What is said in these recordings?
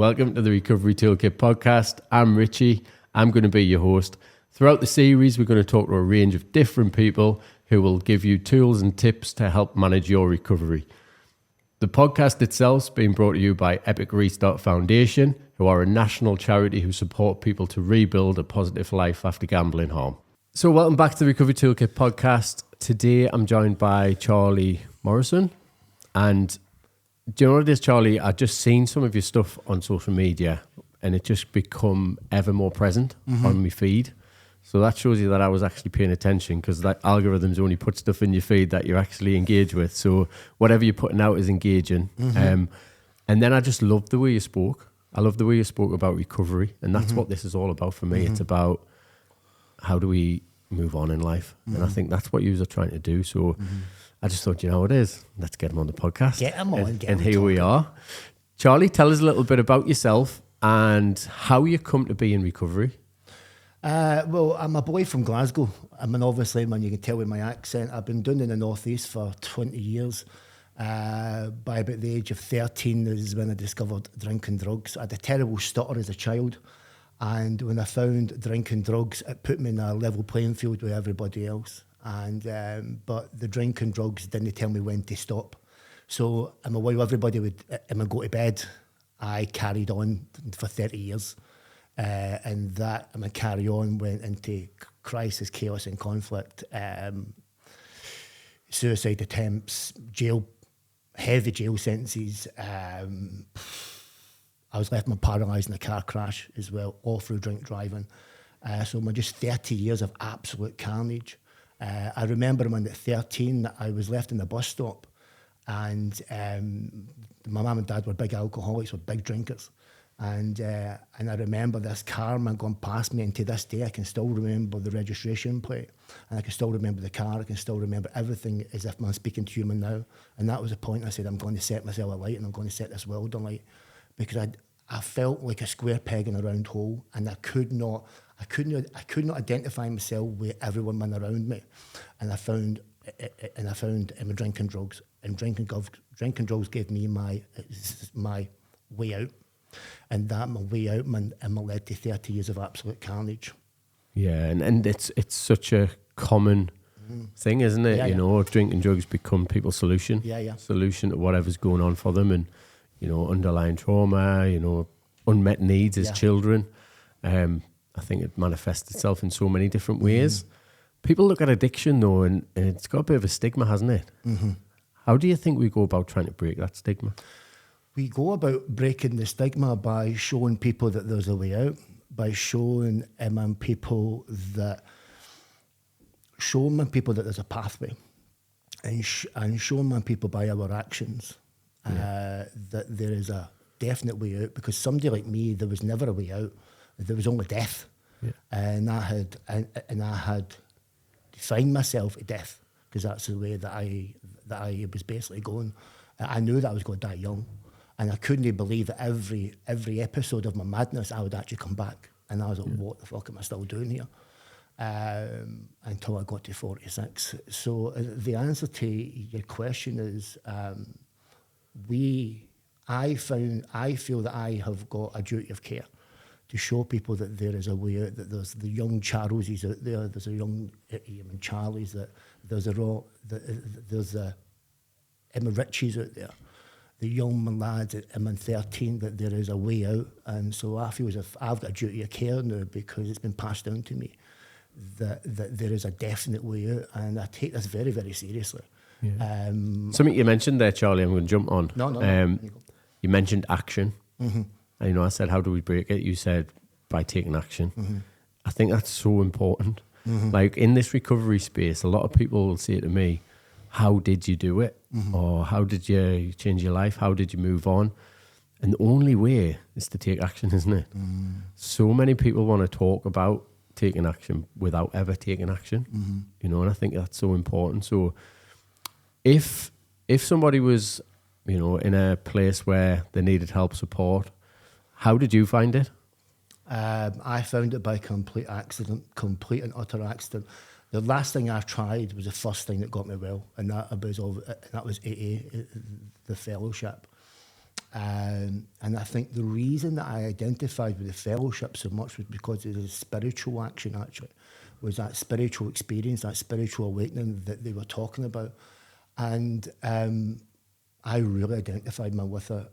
Welcome to the Recovery Toolkit Podcast. I'm Richie. I'm going to be your host. Throughout the series, we're going to talk to a range of different people who will give you tools and tips to help manage your recovery. The podcast itself is being brought to you by Epic Restart Foundation, who are a national charity who support people to rebuild a positive life after gambling harm. So welcome back to the Recovery Toolkit Podcast. Today, I'm joined by Charlie Morrison. And do you know what it is, Charlie? I've just seen some of your stuff on social media and it just become ever more present on my feed. So that shows you that I was actually paying attention, because that algorithms only put stuff in your feed that you're actually engaged with. So whatever you're putting out is engaging. And then I just loved the way you spoke. I love the way you spoke about recovery. And that's what this is all about for me. It's about how do we move on in life? And I think that's what you are trying to do. So I just thought, you know what it is? Let's get him on the podcast. Get him on. And here we are. Charlie, tell us a little bit about yourself and how you come to be in recovery. Well, I'm a boy from Glasgow. I'm an obviously, man, you can tell with my accent. I've been doing in the Northeast for 20 years. By about the age of 13 is when I discovered drinking drugs. I had a terrible stutter as a child. And when I found drinking drugs, it put me in a level playing field with everybody else. And but the drinking drugs didn't tell me when to stop. So while everybody would go to bed, I carried on for 30 years. And that carry on went into crisis, chaos and conflict, suicide attempts, heavy jail sentences. I was left paralysed in a car crash as well, all through drink driving. So just 30 years of absolute carnage. I remember when at 13 I was left in the bus stop, and my mum and dad were big alcoholics, were big drinkers. And I remember this car man going past me, and to this day I can still remember the registration plate, and I can still remember the car, I can still remember everything as if I'm speaking to you now. And that was the point I said, I'm going to set myself alight, and I'm going to set this world alight, because I felt like a square peg in a round hole, and I could not identify myself with everyone around me. And I found drinking drugs, and drinking drugs gave me my way out. And that my way out led to 30 years of absolute carnage. Yeah, and it's such a common thing, isn't it? You know, drinking drugs become people's solution. Solution to whatever's going on for them, and underlying trauma, unmet needs as children. I think it manifests itself in so many different ways. People look at addiction though, and it's got a bit of a stigma, hasn't it? How do you think we go about trying to break that stigma? We go about breaking the stigma by showing people that there's a way out, by showing people that there's a pathway, and showing people by our actions that there is a definite way out. Because somebody like me, there was never a way out. There was only death, and I had defined myself at death, because that's the way that I was basically going. I knew that I was going to die young. And I couldn't believe that every episode of my madness, I would actually come back. And I was like, what the fuck am I still doing here? Until I got to 46. So the answer to your question is, I feel that I have got a duty of care to show people that there is a way out, that there's the young Charleses out there, there's a young Charlies, that there's the Richies out there, the young lads at 13, that there is a way out. And so I feel as if I've got a duty of care now, because it's been passed down to me that there is a definite way out, and I take this very, very seriously. Something you mentioned there, Charlie, I'm going to jump on. No. You mentioned action. And, I said, how do we break it? You said, by taking action. I think that's so important. Like in this recovery space, a lot of people will say to me, how did you do it? Or how did you change your life? How did you move on? And the only way is to take action, isn't it? So many people want to talk about taking action without ever taking action, and I think that's so important. So if somebody was, in a place where they needed help, support, how did you find it? I found it by complete and utter accident. The last thing I tried was the first thing that got me well, and that was AA, the fellowship. And I think the reason that I identified with the fellowship so much was because of the spiritual action, actually, was that spiritual experience, that spiritual awakening that they were talking about. And I really identified with it.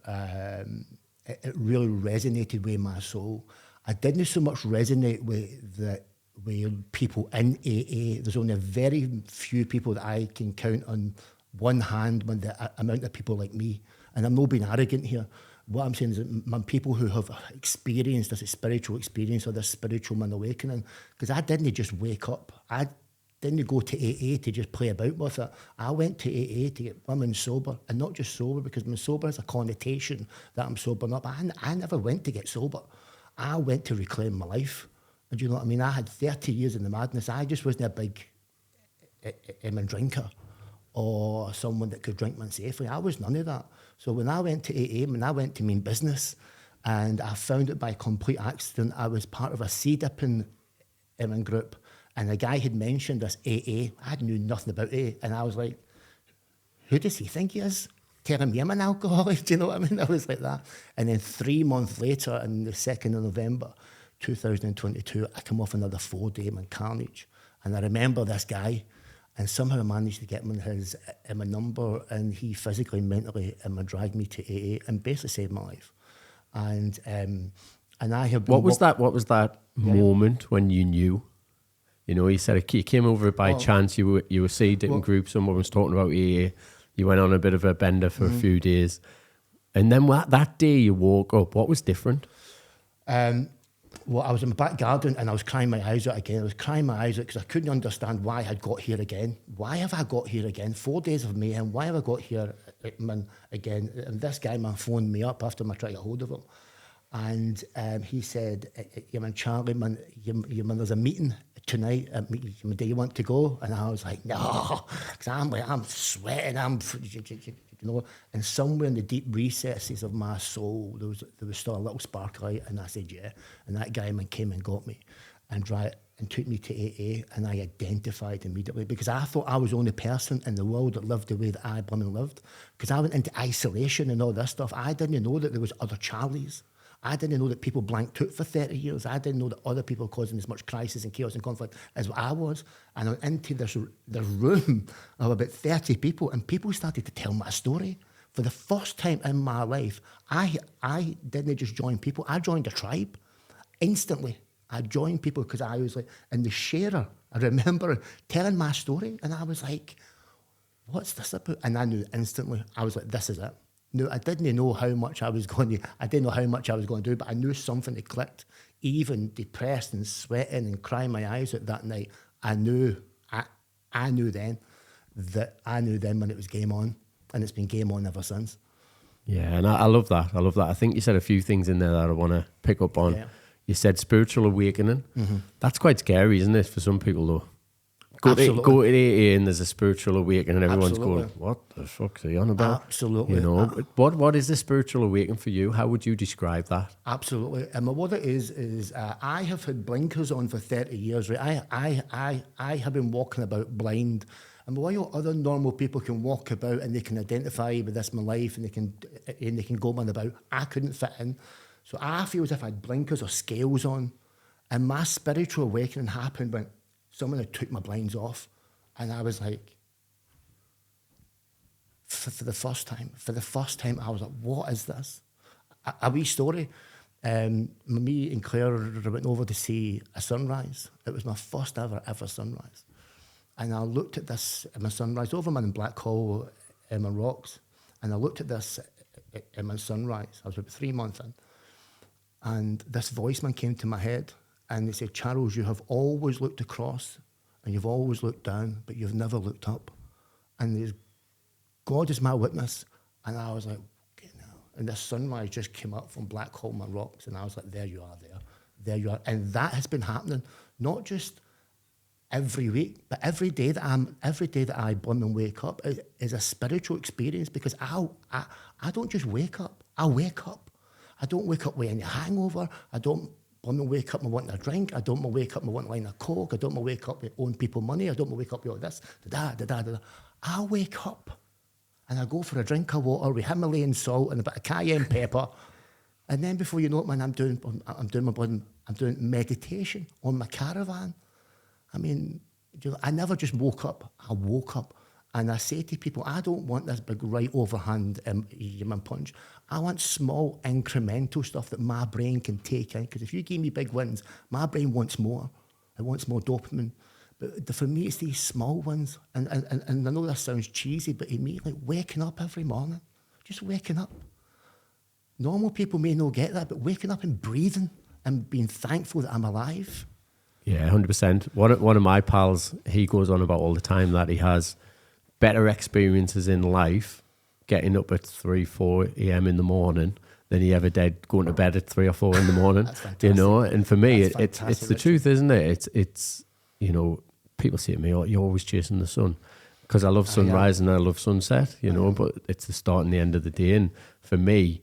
It really resonated with my soul. I didn't so much resonate with people in AA. There's only a very few people that I can count on one hand when the amount of people like me. And I'm not being arrogant here. What I'm saying is that people who have experienced this spiritual experience or this spiritual awakening, because I didn't just wake up. I didn't go to AA to just play about with it. I went to AA to get women sober, and not just sober, because when sober has a connotation that I'm sobering up. I never went to get sober. I went to reclaim my life. And you know what I mean? I had 30 years in the madness. I just wasn't a big drinker or someone that could drink man safely. I was none of that. So when I went to AA, when I went to mean business, and I found it by complete accident, I was part of a sea-dipping group, and a guy had mentioned this AA. I knew nothing about AA, and I was like, who does he think he is? Telling me I'm an alcoholic, do you know what I mean? I was like that. And then 3 months later, on the 2nd of November, 2022, I come off another 4-day carnage. And I remember this guy, and somehow I managed to get him my number, and he physically, mentally, dragged me to AA and basically saved my life. And I have been... What was that moment when you knew? You know, you said you came over by chance, you were seeing group, someone was talking about AA, you went on a bit of a bender for a few days. And then that day you woke up, what was different? Well, I was in my back garden and I was crying my eyes out again. I was crying my eyes out because I couldn't understand why I had got here again. Why have I got here again? 4 days of mayhem. Why have I got here again? And this guy, phoned me up after I tried to get hold of him. And he said, Charlie, there's a meeting tonight. Do you want to go? And I was like, no, because I'm sweating. And somewhere in the deep recesses of my soul, there was still a little spark of light. And I said, yeah. And that guy came and got me and took me to AA. And I identified immediately because I thought I was the only person in the world that lived the way that I lived. Because I went into isolation and all this stuff. I didn't know that there was other Charlies. I didn't know that people blanked out for 30 years. I didn't know that other people were causing as much crisis and chaos and conflict as what I was. And I went into this room of about 30 people, and people started to tell my story. For the first time in my life, I didn't just join people. I joined a tribe instantly. I joined people because I was like, and the sharer, I remember telling my story, and I was like, what's this about? And I knew instantly, I was like, this is it. No, I didn't know how much I was going to do, but I knew something had clicked. Even depressed and sweating and crying my eyes out that night, I knew then when it was game on, and it's been game on ever since. Yeah, and I love that. I think you said a few things in there that I want to pick up on. Yeah. You said spiritual awakening. Mm-hmm. That's quite scary, isn't it, for some people though? Go to AA and there's a spiritual awakening and everyone's going, what the fuck are you on about? Absolutely. You know, what is the spiritual awakening for you? How would you describe that? Absolutely. And what it is I have had blinkers on for 30 years, right? I have been walking about blind. And while other normal people can walk about and they can identify with this my life and they can go on about, I couldn't fit in. So I feel as if I had blinkers or scales on. And my spiritual awakening happened when someone had took my blinds off, and I was like, for the first time, I was like, what is this? A wee story. Me and Claire went over to see a sunrise. It was my first ever sunrise. And I looked at this, my sunrise, over in Blackhall, in my rocks, and I looked at this in my sunrise. I was about 3 months in. And this voice came to my head, and they said, Charles, you have always looked across and you've always looked down, but you've never looked up. And God is my witness. And I was like, okay, now. And this sunrise just came up from Blackhall, my rocks, and I was like, there you are, there you are. And that has been happening, not just every week, but every day that I wake up is a spiritual experience, because I don't just wake up. I wake up. I don't wake up with any hangover. I don't wake up and wanting a drink. I don't wake up and wanting a line of coke. I don't wake up with owing people money. I don't wake up with all this. I wake up and I go for a drink of water with Himalayan salt and a bit of cayenne pepper, and then before you know it, man, I'm doing meditation on my caravan. I mean, I never just woke up. I woke up, and I say to people, I don't want this big right overhand human punch. I want small incremental stuff that my brain can take in. Because if you give me big wins, my brain wants more. It wants more dopamine. But for me, it's these small ones. And I know that sounds cheesy, but immediately waking up every morning, just waking up. Normal people may not get that, but waking up and breathing and being thankful that I'm alive. Yeah, 100%. One of my pals, he goes on about all the time that he has better experiences in life getting up at 3, 4 a.m. in the morning than he ever did going to bed at 3 or 4 in the morning. That's fantastic. You know, and for me, That's it's the truth, isn't it? It's you know, people say to me, "Oh, you're always chasing the sun," because I love sunrise and I love sunset, you know, but it's the start and the end of the day. And for me,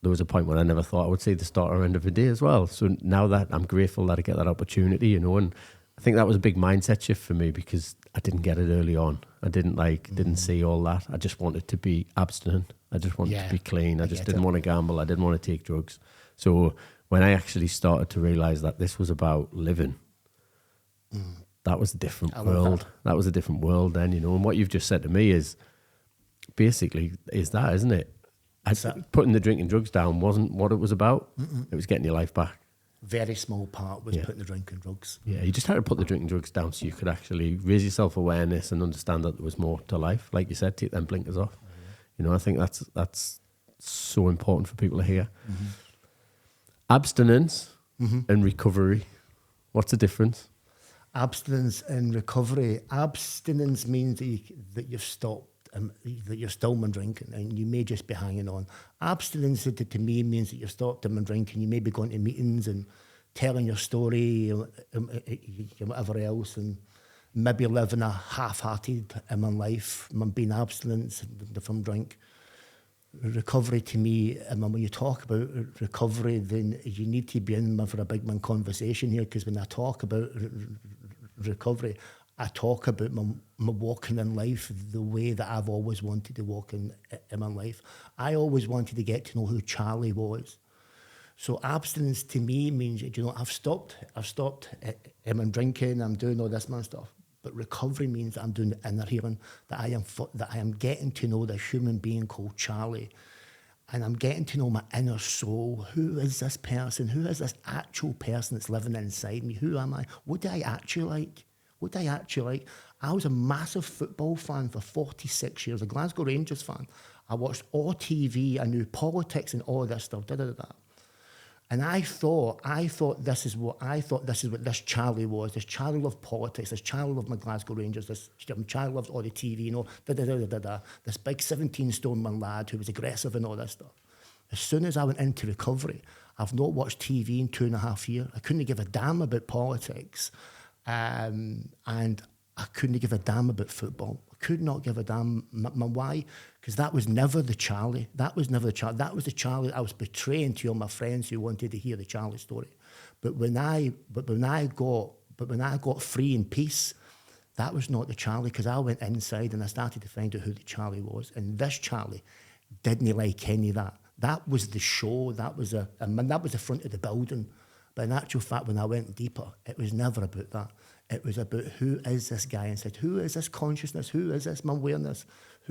there was a point when I never thought I would see the start or end of the day as well. So now that I'm grateful that I get that opportunity, you know, and I think that was a big mindset shift for me because I didn't get it early on. I didn't see all that. I just wanted to be abstinent. I just wanted to be clean. I just didn't want to gamble. I didn't want to take drugs. So when I actually started to realize that this was about living, that was a different world. That was a different world then, you know. And what you've just said to me is basically is that, isn't it? Putting the drinking drugs down wasn't what it was about. It was getting your life back. Very small part was putting the drinking drugs. Yeah, you just had to put the drinking drugs down so you could actually raise your self-awareness and understand that there was more to life. Like you said, take them blinkers off. You know, I think that's so important for people to hear. Abstinence and recovery. What's the difference? Abstinence and recovery. Abstinence means that you've stopped, that you're still drinking, and you may just be hanging on. Abstinence to me means that you've stopped drinking. You may be going to meetings and telling your story, whatever else, and maybe living a half-hearted life, being abstinent from drink. Recovery to me, when you talk about recovery, then you need to be in for a big man conversation here, because when I talk about recovery, I talk about my walking in life the way that I've always wanted to walk in my life. I always wanted to get to know who Charlie was. So abstinence to me means, you know, I've stopped I'm drinking, I'm doing all this man stuff. But recovery means that I'm doing the inner healing, that I am getting to know the human being called Charlie. And I'm getting to know my inner soul. Who is this person? Who is this actual person that's living inside me? Who am I? What do I actually like? What do I actually like? I was a massive football fan for 46 years, a Glasgow Rangers fan. I watched all TV, I knew politics and all this stuff, And I thought this is what this Charlie was. This Charlie loved politics. This Charlie loved my Glasgow Rangers. This Charlie loved all the TV, you know, This big 17-stone man lad who was aggressive and all this stuff. As soon as I went into recovery, I've not watched TV in 2.5 years. I couldn't give a damn about politics. And I couldn't give a damn about football. I could not give a damn. Why? Because that was never the Charlie. That was never the Charlie. That was the Charlie I was betraying to all my friends who wanted to hear the Charlie story. But when I got free in peace, that was not the Charlie, because I went inside and I started to find out who the Charlie was. And this Charlie didn't like any of that. That was the show. That was the front of the building. But in actual fact, when I went deeper, it was never about that. It was about who is this guy inside? Who is this consciousness? Who is this my awareness?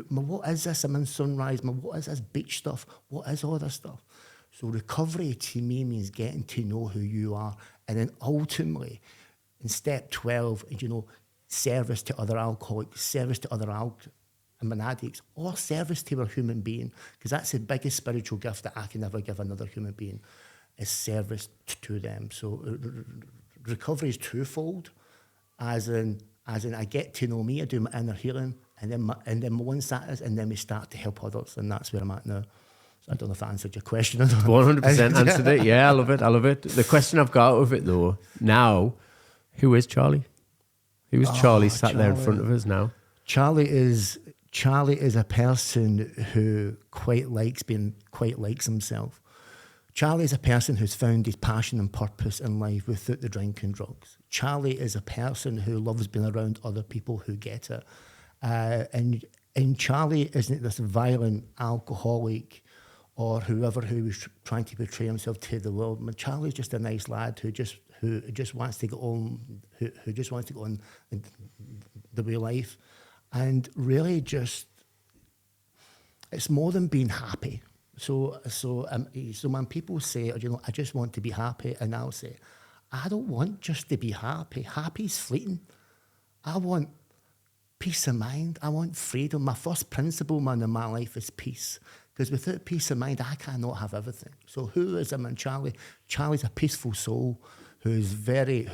What is this? I'm in sunrise. What is this beach stuff? What is all this stuff? So recovery to me means getting to know who you are. And then ultimately, in step 12, you know, service to other alcoholics, service to other addicts, or service to a human being. Because that's the biggest spiritual gift that I can ever give another human being, is service to them. So recovery is twofold, as in I get to know me, I do my inner healing, and then once that is, and then we start to help others, and that's where I'm at now. So I don't know if I answered your question or not. 100% answered it. Yeah, I love it. The question I've got out of it though, now, who is Charlie? Who is Charlie sat there in front of us now? Charlie is a person who quite likes himself. Charlie is a person who's found his passion and purpose in life without the drink and drugs. Charlie is a person who loves being around other people who get it. And And Charlie isn't this violent alcoholic or whoever who was trying to portray himself to the world. I mean, Charlie's just a nice lad who just wants to get on, who just wants to go on the way of life, and really just it's more than being happy. So when people say, I just want to be happy, and I'll say, I don't want just to be happy. Happy's fleeting. I want peace of mind. I want freedom. My first principle, man, in my life is peace. Because without peace of mind, I cannot have everything. So who is him and Charlie? Charlie's a peaceful soul who's very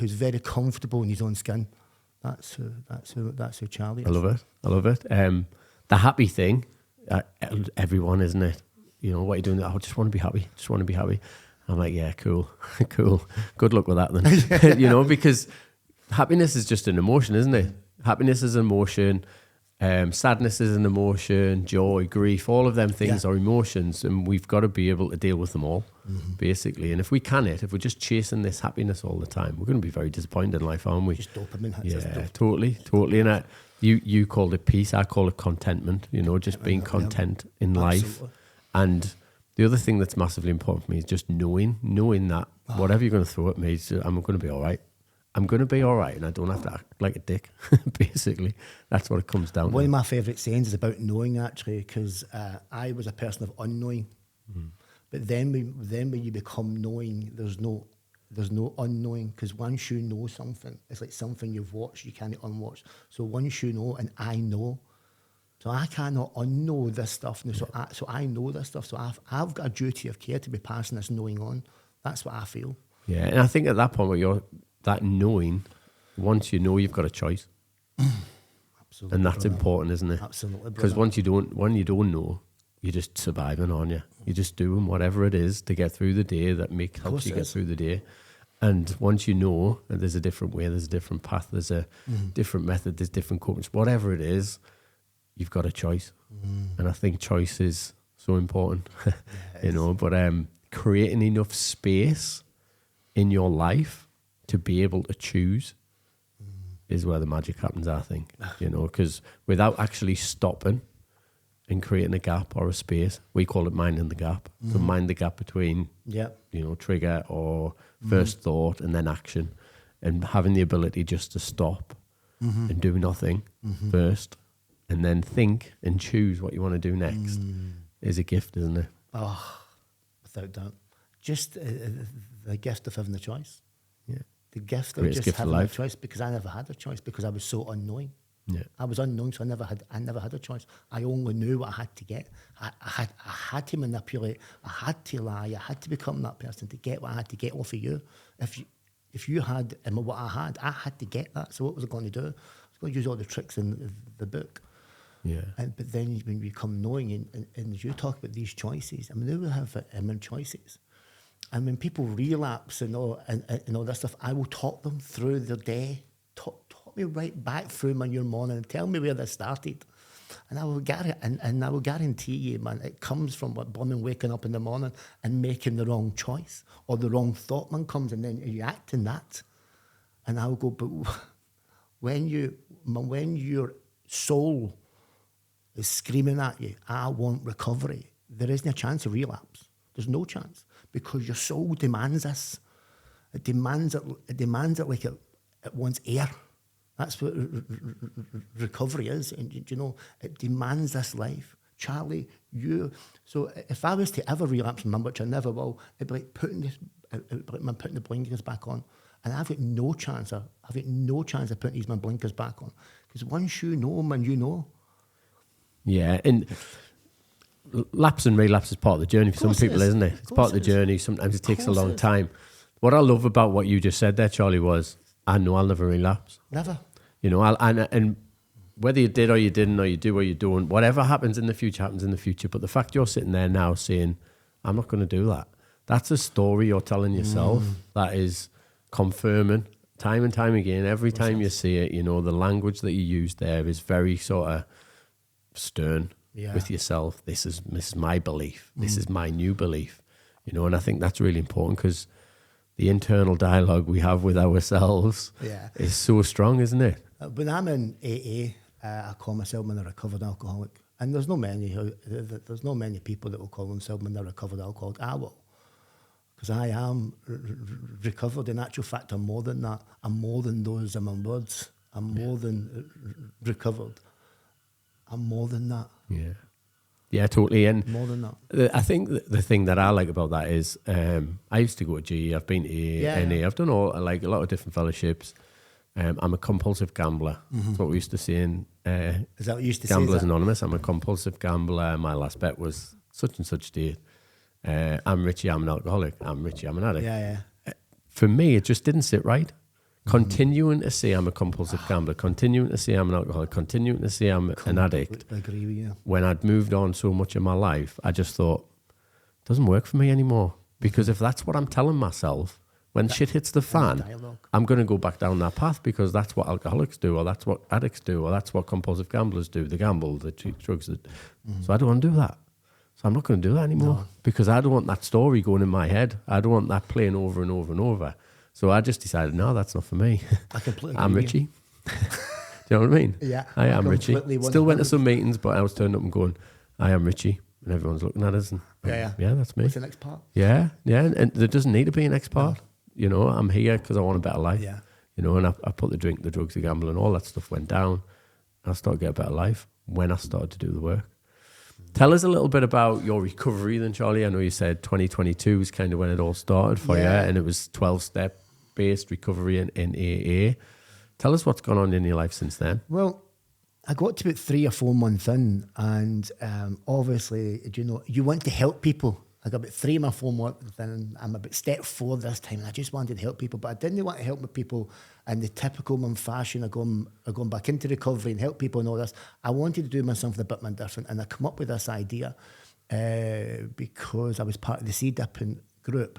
comfortable in his own skin. That's who Charlie is. I love it. The happy thing, everyone, isn't it? You know, what are you doing? I just want to be happy. I'm like, yeah, cool. Good luck with that then. You know, because happiness is just an emotion, isn't it? Happiness is an emotion. Sadness is an emotion. Joy, grief, all of them things are emotions, and we've got to be able to deal with them all, basically. And if we're just chasing this happiness all the time, we're going to be very disappointed in life, aren't we? Just dopamine. Yeah, totally. And you called it peace. I call it contentment. You know, just being content in life. Absolutely. And the other thing that's massively important for me is just knowing that whatever you're going to throw at me, I'm going to be all right. I'm going to be all right, and I don't have to act like a dick, basically. That's what it comes down to. One of my favourite sayings is about knowing, actually, because I was a person of unknowing. But then when you become knowing, there's no unknowing, because once you know something, it's like something you've watched, you can't unwatch. So once you know, and I know, so I cannot unknow this stuff. So I know this stuff. So I've got a duty of care to be passing this knowing on. That's what I feel. Yeah, and I think at that point where you're that knowing, once you know, you've got a choice. Absolutely. And that's important, isn't it? Absolutely. Because when you don't know, you're just surviving, aren't you? You're just doing whatever it is to get through the day that helps you get through the day. And once you know, and there's a different way, there's a different path, there's a different method, there's different coping, whatever it is, you've got a choice. And I think choice is so important, you know, but creating enough space in your life to be able to choose is where the magic happens, I think, you know, because without actually stopping and creating a gap or a space, we call it minding the gap. So mind the gap between, you know, trigger or first thought and then action, and having the ability just to stop and do nothing first, and then think and choose what you want to do next is a gift, isn't it? Oh, without doubt. Just the gift of having the choice. Yeah. The gift of Greatest just gift of having a life. choice, because I never had a choice, because I was so unknowing. Yeah. I was unknown, so I never had a choice. I only knew what I had to get. I had to manipulate. I had to lie. I had to become that person to get what I had to get off of you. If you had what I had to get that. So what was I going to do? I was going to use all the tricks in the book. Yeah. But then when you become knowing, and as you talk about these choices, I mean, they will have choices. And when people relapse and all that stuff, I will talk them through their day. Talk me right back through your morning and tell me where this started. And I will guarantee you, man, it comes from blooming waking up in the morning and making the wrong choice, or the wrong thought, man, comes, and then you act in that. And I will go, but when your soul is screaming at you, I want recovery, there isn't a chance of relapse. There's no chance, because your soul demands this. It demands it like it wants air. That's what recovery is. And, you know, it demands this life. Charlie, so if I was to ever relapse, which I never will, it'd be like putting the blinkers back on. And I've got no chance of putting these blinkers back on. Because once you know, man, you know. Yeah, and lapse and relapse is part of the journey for some people, isn't it? It's part of the journey. Sometimes it takes a long time. What I love about what you just said there, Charlie, was I know I'll never relapse. Never. You know, and whether you did or you didn't, or you do or you don't, whatever happens in the future happens in the future. But the fact you're sitting there now saying, I'm not going to do that, that's a story you're telling yourself that is confirming time and time again. Every time you see it, you know, the language that you use there is very sort of stern with yourself. This is my belief. This is my new belief. You know, and I think that's really important, because the internal dialogue we have with ourselves is so strong, isn't it? When I'm in AA, I call myself a recovered alcoholic. And there's no many people that will call themselves a recovered alcoholic. I will. Because I am recovered. In actual fact, I'm more than that. I'm more than those in my words. I'm more than recovered. I'm more than that. Yeah. Yeah, totally. And more than that. I think the thing that I like about that is I used to go to GE, I've been to NA, I've done a lot of different fellowships. I'm a compulsive gambler. That's what we used to say in is that what you used to Gamblers say? Anonymous. I'm a compulsive gambler. My last bet was such and such date. I'm Richie, I'm an alcoholic. I'm Richie, I'm an addict. Yeah. For me, it just didn't sit right. Continuing to say I'm a compulsive gambler, continuing to say I'm an alcoholic, continuing to say I'm an addict. I agree with you. When I'd moved on so much in my life, I just thought, it doesn't work for me anymore. Because if that's what I'm telling myself, when shit hits the fan, I'm going to go back down that path because that's what alcoholics do, or that's what addicts do, or that's what compulsive gamblers do. They gamble, they take drugs. So I don't want to do that. So I'm not going to do that anymore because I don't want that story going in my head. I don't want that playing over and over and over. So I just decided, no, that's not for me. I completely I'm agree. Richie. Do you know what I mean? Yeah. I am Richie. Completely Still went to some meetings, but I was turning up and going, I am Richie. And everyone's looking at us. And yeah, that's me. What's the next part? Yeah. And there doesn't need to be an next part. No. You know, I'm here because I want a better life. Yeah. You know, and I put the drink, the drugs, the gambling, all that stuff went down. And I started to get a better life when I started to do the work. Tell us a little bit about your recovery then, Charlie. I know you said 2022 was kind of when it all started for you, and it was 12-step based recovery in AA. Tell us what's gone on in your life since then. Well, I got to about 3 or 4 months in, and obviously, you want to help people. I got about 3 or 4 months in, and I'm about step 4 this time, and I just wanted to help people, but I didn't want to help my people in the typical man fashion of going back into recovery and help people and all this. I wanted to do something a bit more different, and I come up with this idea because I was part of the sea dipping group.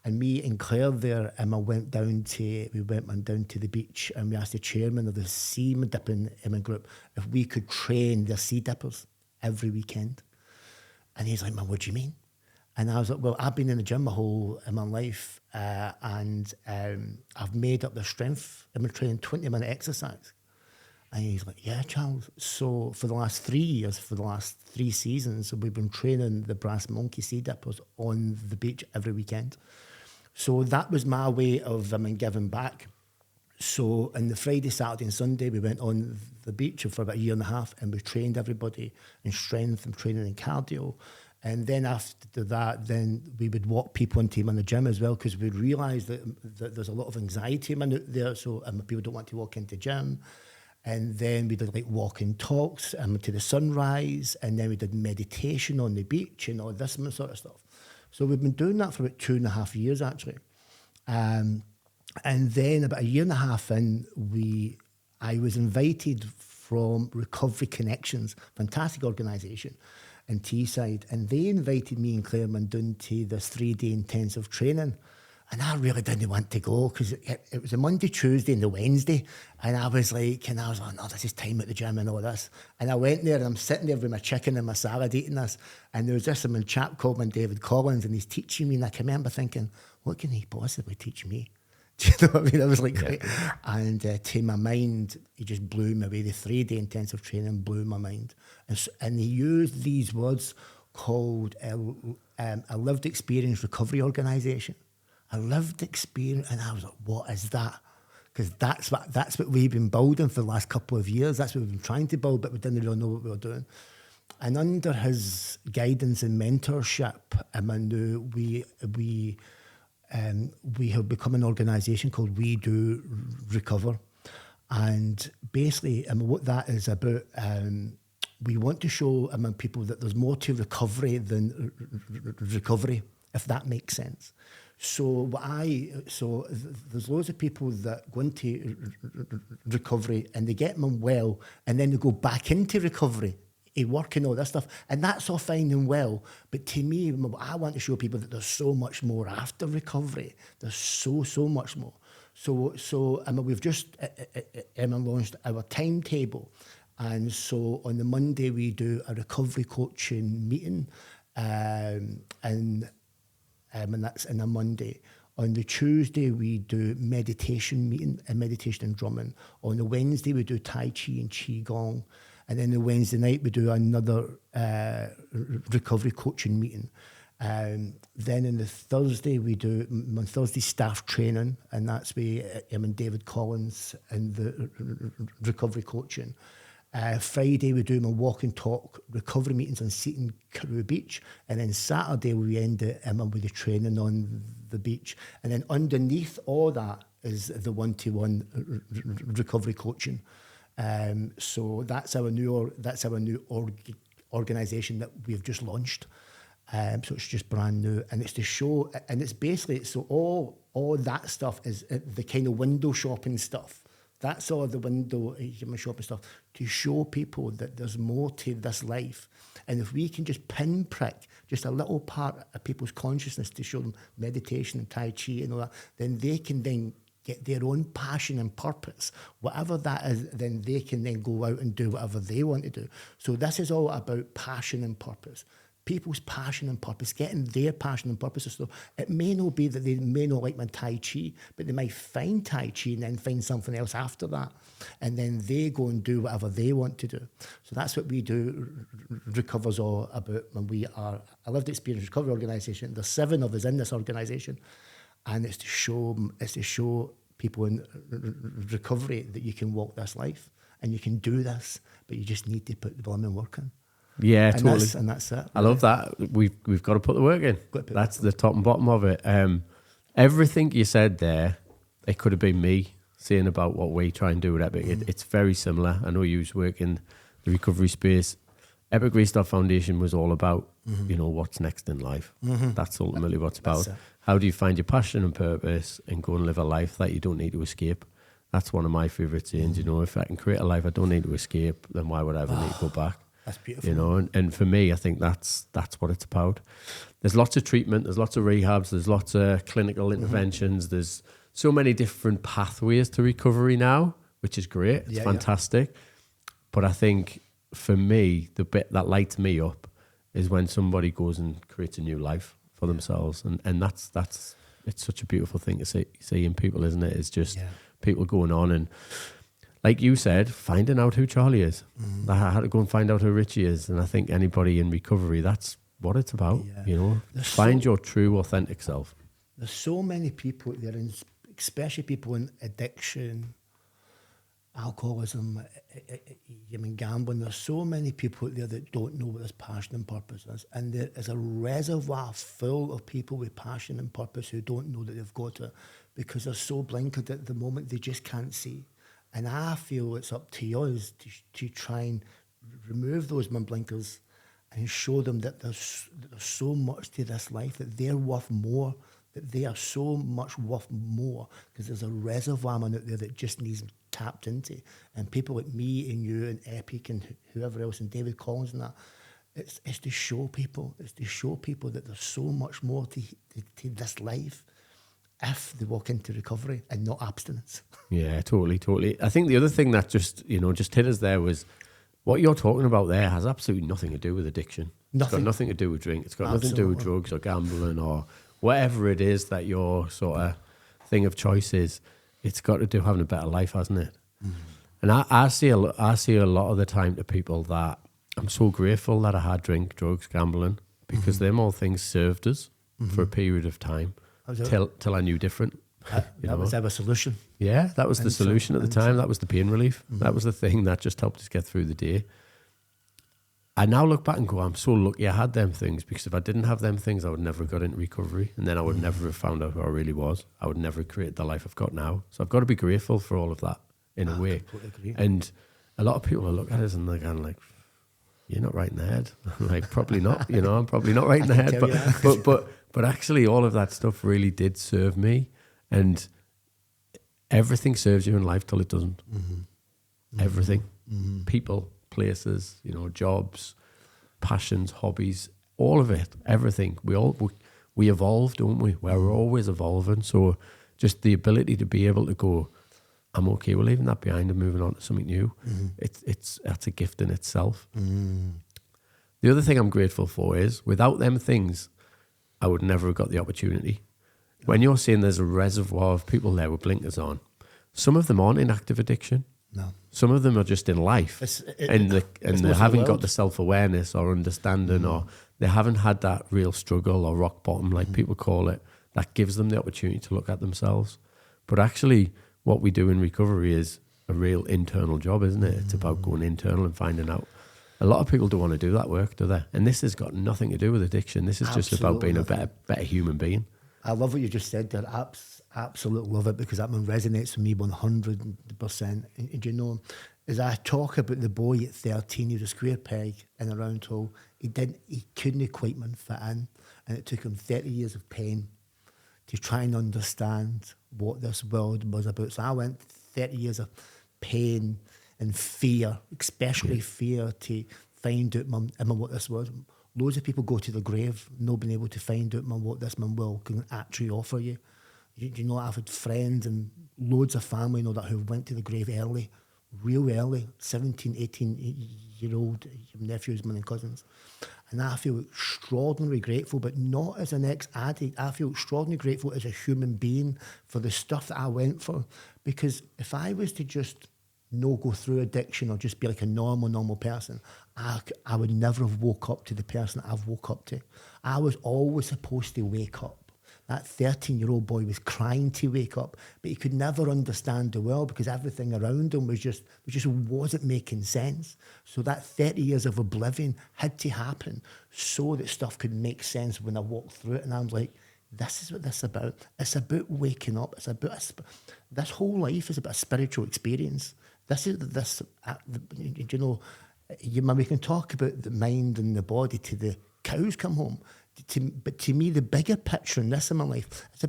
And me and Claire there, we went down to the beach, and we asked the chairman of the sea dipping group if we could train the sea dippers every weekend. And he's like, man, what do you mean? And I was like, well, I've been in the gym in my life, and I've made up the strength. I'm training 20-minute exercise. And he's like, yeah, Charles. So for the last 3 years, for the last 3 seasons, we've been training the brass monkey sea dippers on the beach every weekend. So that was my way of giving back. So on the Friday, Saturday and Sunday, we went on the beach for about 1.5 years, and we trained everybody in strength and training and cardio. And then after that, then we would walk people into him in the gym as well, because we realised that there's a lot of anxiety out there, so people don't want to walk into gym. And then we did like walking talks to the sunrise, and then we did meditation on the beach and all this sort of stuff. So we've been doing that for about 2.5 years, actually. And then about 1.5 years in, I was invited from Recovery Connections, fantastic organisation in Teesside, and they invited me and Claire Mundun to this 3-day intensive training. And I really didn't want to go because it was a Monday, Tuesday and the Wednesday. And I was like, no, this is time at the gym and all this. And I went there and I'm sitting there with my chicken and my salad eating this. And there was this chap called David Collins, and he's teaching me. And I can remember thinking, what can he possibly teach me? Do you know what I mean? I was like, and to my mind, he just blew me away. The 3-day intensive training blew my mind. And he used these words called a lived experience recovery organisation. A lived experience, and I was like, what is that? Because that's what we've been building for the last couple of years. That's what we've been trying to build, but we didn't really know what we were doing. And under his guidance and mentorship, we have become an organisation called We Do Recover. And basically, what that is about, we want to show people that there's more to recovery than recovery, if that makes sense. So there's loads of people that go into recovery and they get them well, and then they go back into recovery, work and all that stuff, and that's all fine and well. But to me, I want to show people that there's so much more after recovery. There's so much more. So we've just launched our timetable, and so on the Monday we do a recovery coaching meeting, and that's on a Monday. On the Tuesday, we do meditation meeting and meditation and drumming. On the Wednesday, we do Tai Chi and Qigong. And then the Wednesday night, we do another recovery coaching meeting. Then on the Thursday, we do on Thursday staff training, and that's where I'm and David Collins and the recovery coaching. Friday, we do my walk and talk recovery meetings on Seaton Carew Beach. And then Saturday, we end it with the training on the beach. And then underneath all that is the one-to-one recovery coaching. So that's our new organisation that we've just launched. So it's just brand new, and it's to show, and it's basically, so all that stuff is the kind of window shopping stuff. That's all the window shopping stuff to show people that there's more to this life. And if we can just pinprick just a little part of people's consciousness to show them meditation and Tai Chi and all that, then they can then get their own passion and purpose. Whatever that is, then they can then go out and do whatever they want to do. So this is all about passion and purpose. People's passion and purpose, getting their passion and purpose. So it may not be that they may not like my Tai Chi, but they might find Tai Chi and then find something else after that. And then they go and do whatever they want to do. So that's what we do. Recover's all about. When we are a lived experience recovery organisation. There's 7 of us in this organisation. And it's to show people in recovery that you can walk this life and you can do this, but you just need to put the blooming work in. Yeah, and totally. That's it. I love that. We've got to put the work in. That's the top and bottom of it. Everything you said there, it could have been me saying about what we try and do with Epic. It's very similar. I know you work in the recovery space. Epic Restart Foundation was all about, what's next in life. That's ultimately what's about. How do you find your passion and purpose and go and live a life that you don't need to escape? That's one of my favourite sayings. If I can create a life I don't need to escape, then why would I ever need to go back? That's beautiful. And for me, I think that's what it's about. There's lots of treatment, there's lots of rehabs, there's lots of clinical interventions. There's so many different pathways to recovery now, which is great. It's fantastic. But I think for me, the bit that lights me up is when somebody goes and creates a new life for themselves. And that's it's such a beautiful thing to see in people, isn't it? It's just people going on and, like you said, finding out who Charlie is. I had to go and find out who Richie is. And I think anybody in recovery, that's what it's about, Find your true, authentic self. There's so many people out there, especially people in addiction, alcoholism, gambling. There's so many people out there that don't know what this passion and purpose is. And there is a reservoir full of people with passion and purpose who don't know that they've got it because they're so blinkered at the moment they just can't see. And I feel it's up to us to try and remove those blinkers and show them that there's so much to this life, that they're worth more, that they are so much worth more, because there's a reservoir out there that just needs tapped into. And people like me and you and Epic and whoever else and David Collins and that, it's to show people. It's to show people that there's so much more to this life if they walk into recovery and not abstinence. Yeah, totally. I think the other thing that just hit us there was what you're talking about there has absolutely nothing to do with addiction. It's got nothing to do with drink. It's got nothing to do with drugs or gambling or whatever it is that your sort of thing of choice is. It's got to do having a better life, hasn't it? And I see a lot of the time to people that I'm so grateful that I had drink, drugs, gambling, because them all things served us for a period of time. Till I knew different. That was our solution. Yeah, that was the solution at the time. That was the pain relief. That was the thing that just helped us get through the day. I now look back and go, I'm so lucky I had them things, because if I didn't have them things, I would never have got into recovery, and then I would never have found out who I really was. I would never have created the life I've got now. So I've got to be grateful for all of that in a way. And a lot of people will look at us and they're kind of like, you're not right in the head. I'm like, probably not. I'm probably not right in the head. But actually, all of that stuff really did serve me, and everything serves you in life till it doesn't. Everything, people, places, jobs, passions, hobbies, all of it, everything. We evolve, don't we? We're always evolving. So just the ability to be able to go, I'm okay, we're leaving that behind and moving on to something new. That's a gift in itself. The other thing I'm grateful for is, without them things, I would never have got the opportunity. When you're saying there's a reservoir of people there with blinkers on, some of them aren't in active addiction. No. Some of them are just in life, and they haven't got the self-awareness or understanding, or they haven't had that real struggle or rock bottom, like people call it, that gives them the opportunity to look at themselves. But actually, what we do in recovery is a real internal job, isn't it? It's about going internal and finding out. A lot of people don't want to do that work, do they? And this has got nothing to do with addiction. This is just about being a better human being. I love what you just said there. Absolutely love it, because that one resonates with me 100%. And you know, as I talk about the boy at 13, he was a square peg in a round hole. He couldn't quite fit in, and it took him 30 years of pain to try and understand what this world was about. So I went 30 years of pain and fear, especially fear, to find out what this was. Loads of people go to the grave not being able to find out what this world can actually offer you. You know, I've had friends and loads of family who went to the grave early, real early, 17, 18-year-old nephews, and cousins. And I feel extraordinarily grateful, but not as an ex-addict. I feel extraordinarily grateful as a human being for the stuff that I went for. Because if I was to just no go through addiction or just be like a normal person, I would never have woke up to the person I've woke up to. I was always supposed to wake up. That 13-year-old boy was crying to wake up, but he could never understand the world because everything around him was just wasn't making sense. So that 30 years of oblivion had to happen so that stuff could make sense when I walked through it. And I was like, this is what this is about. It's about waking up. It's about this whole life is about a spiritual experience. You know, we can talk about the mind and the body till the cows come home. But to me, the bigger picture in this in my life is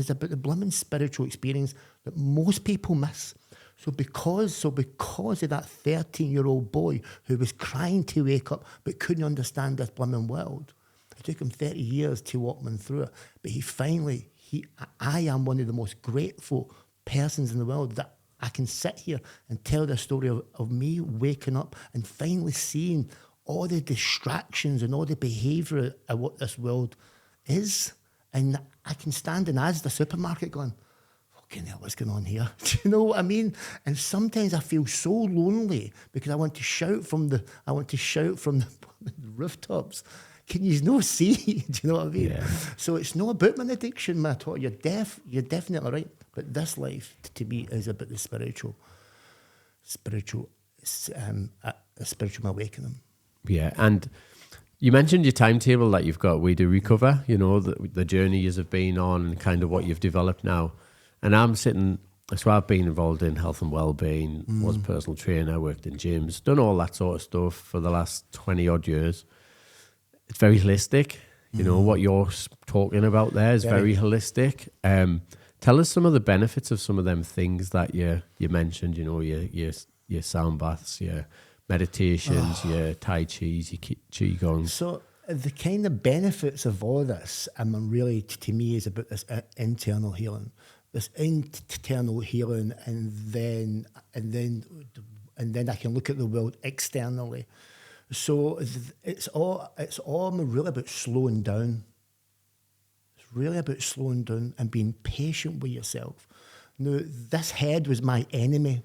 about the blooming spiritual experience that most people miss. So because of that 13-year-old boy who was crying to wake up but couldn't understand this blooming world, it took him 30 years to walk me through it. But I am one of the most grateful persons in the world that I can sit here and tell the story of me waking up and finally seeing all the distractions and all the behaviour of what this world is. And I can stand in the supermarket going, fucking hell, what's going on here? Do you know what I mean? And sometimes I feel so lonely because I want to shout from the rooftops. Can you not see? Do you know what I mean? Yeah. So it's not about my addiction, Matt. You're definitely right. But this life, to me, is about the spiritual awakening. Yeah, and you mentioned your timetable that you've got. We do recover, you know, the journey you have been on and kind of what you've developed now. And so I've been involved in health and well-being, was a personal trainer, worked in gyms, done all that sort of stuff for the last 20 odd years. It's very holistic. You know, what you're talking about there is very holistic. Tell us some of the benefits of some of them things that you mentioned, you know, your sound baths, your meditations, your Tai Chis, your Qigong. So the kind of benefits of all this, really, to me, is about this internal healing. This internal healing, and then I can look at the world externally. So it's all really about slowing down. It's really about slowing down and being patient with yourself. Now, this head was my enemy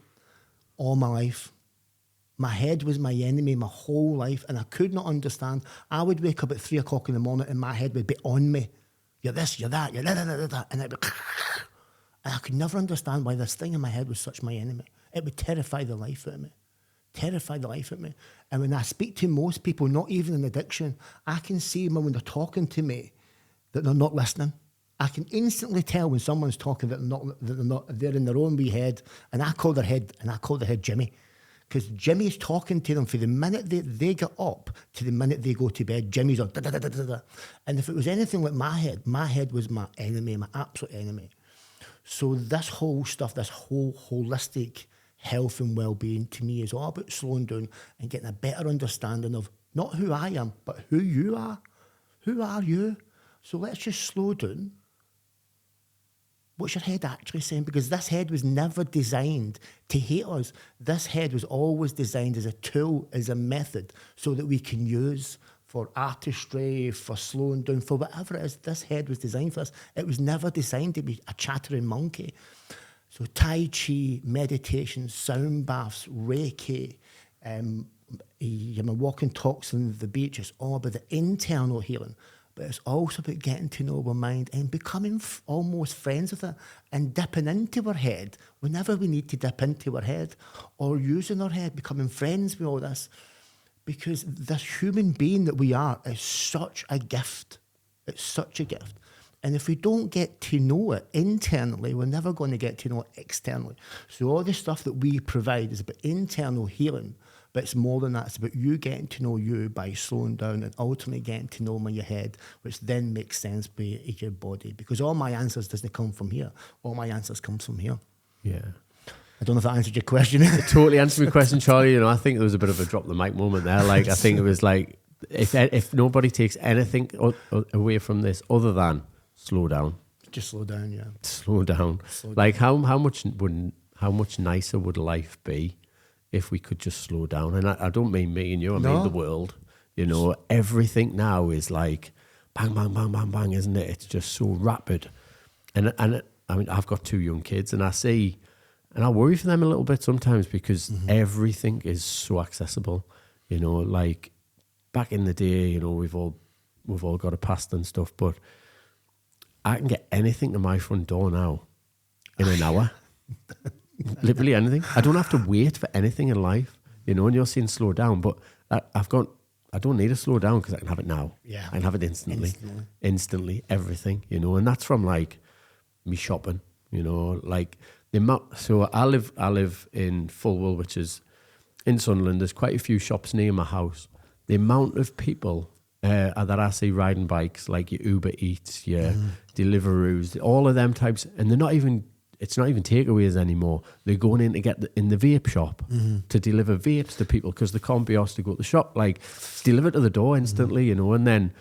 all my life. My head was my enemy my whole life, and I could not understand. I would wake up at 3 o'clock in the morning and my head would be on me. You're this, you're that, you're that. And I could never understand why this thing in my head was such my enemy. It would terrify the life out of me. And when I speak to most people, not even in addiction, I can see when they're talking to me that they're not listening. I can instantly tell when someone's talking that they're in their own wee head, and I call their head Jimmy. Because Jimmy's talking to them from the minute they get up to the minute they go to bed. Jimmy's on da-da-da-da-da. And if it was anything like my head was my enemy, my absolute enemy. So this whole stuff, this whole holistic health and well-being, to me, is all about slowing down and getting a better understanding of not who I am, but who you are. Who are you? So let's just slow down. What's your head actually saying? Because this head was never designed to hate us. This head was always designed as a tool, as a method, so that we can use for artistry, for slowing down, for whatever it is. This head was designed for us. It was never designed to be a chattering monkey. So Tai Chi, meditation, sound baths, Reiki, walking talks on the beach, it's all about the internal healing. But it's also about getting to know our mind and becoming almost friends with it and dipping into our head whenever we need to dip into our head, or using our head, becoming friends with all this. Because this human being that we are is such a gift. It's such a gift. And if we don't get to know it internally, we're never going to get to know it externally. So all the stuff that we provide is about internal healing. But it's more than that. It's about you getting to know you by slowing down and ultimately getting to know your head, which then makes sense by your body. Because all my answers doesn't come from here. All my answers come from here. Yeah. I don't know if that answered your question. It totally answered my question, Charlie. I think there was a bit of a drop the mic moment there. Like, I think it was like, if nobody takes anything away from this other than slow down. Just slow down, yeah. Slow down. Like, how much nicer would life be if we could just slow down? And I don't mean me and you, I mean the world. Everything now is like bang, bang, bang, bang, bang, isn't it? It's just so rapid. And I mean, I've got 2 young kids, and I see, and I worry for them a little bit sometimes because everything is so accessible. Like back in the day, we've all got a past and stuff, but I can get anything to my front door now in an hour. Literally anything. I don't have to wait for anything in life, and you're saying slow down, but I don't need to slow down because I can have it now. Yeah. I can have it instantly, everything, and that's from like me shopping, like the amount. So I live in Fulwell, which is in Sunderland. There's quite a few shops near my house. The amount of people that I see riding bikes, like your Uber Eats, your Deliveroos, all of them types, and it's not even takeaways anymore. They're going in to get in the vape shop to deliver vapes to people because they can't be asked to go to the shop. Like, it's delivered to the door instantly, and then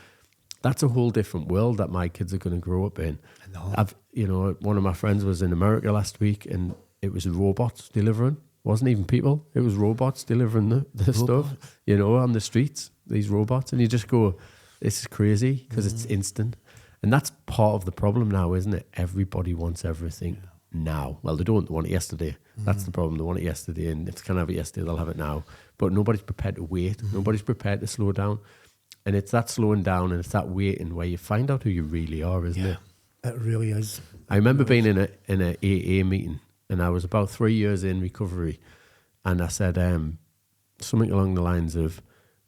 that's a whole different world that my kids are going to grow up in. I know. One of my friends was in America last week, and it was robots delivering. It wasn't even people. It was robots delivering the stuff, on the streets, these robots. And you just go, this is crazy because it's instant. And that's part of the problem now, isn't it? Everybody wants everything now. Well, they don't want it yesterday. That's the problem. They want it yesterday, and if they can't have it yesterday, they'll have it now. But nobody's prepared to wait. Nobody's prepared to slow down. And it's that slowing down and it's that waiting where you find out who you really are, isn't it? It really is. I remember being in a AA meeting, and I was about 3 years in recovery, and I said something along the lines of,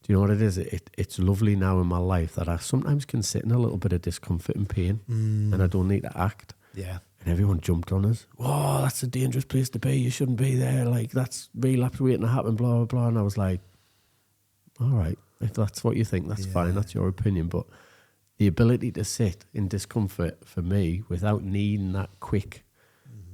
do you know what it is? It's lovely now in my life that I sometimes can sit in a little bit of discomfort and pain, and I don't need to act. Yeah. And everyone jumped on us. Whoa, that's a dangerous place to be. You shouldn't be there. Like, that's relapse waiting to happen, blah, blah, blah. And I was like, all right, if that's what you think, that's fine. That's your opinion. But the ability to sit in discomfort for me without needing that quick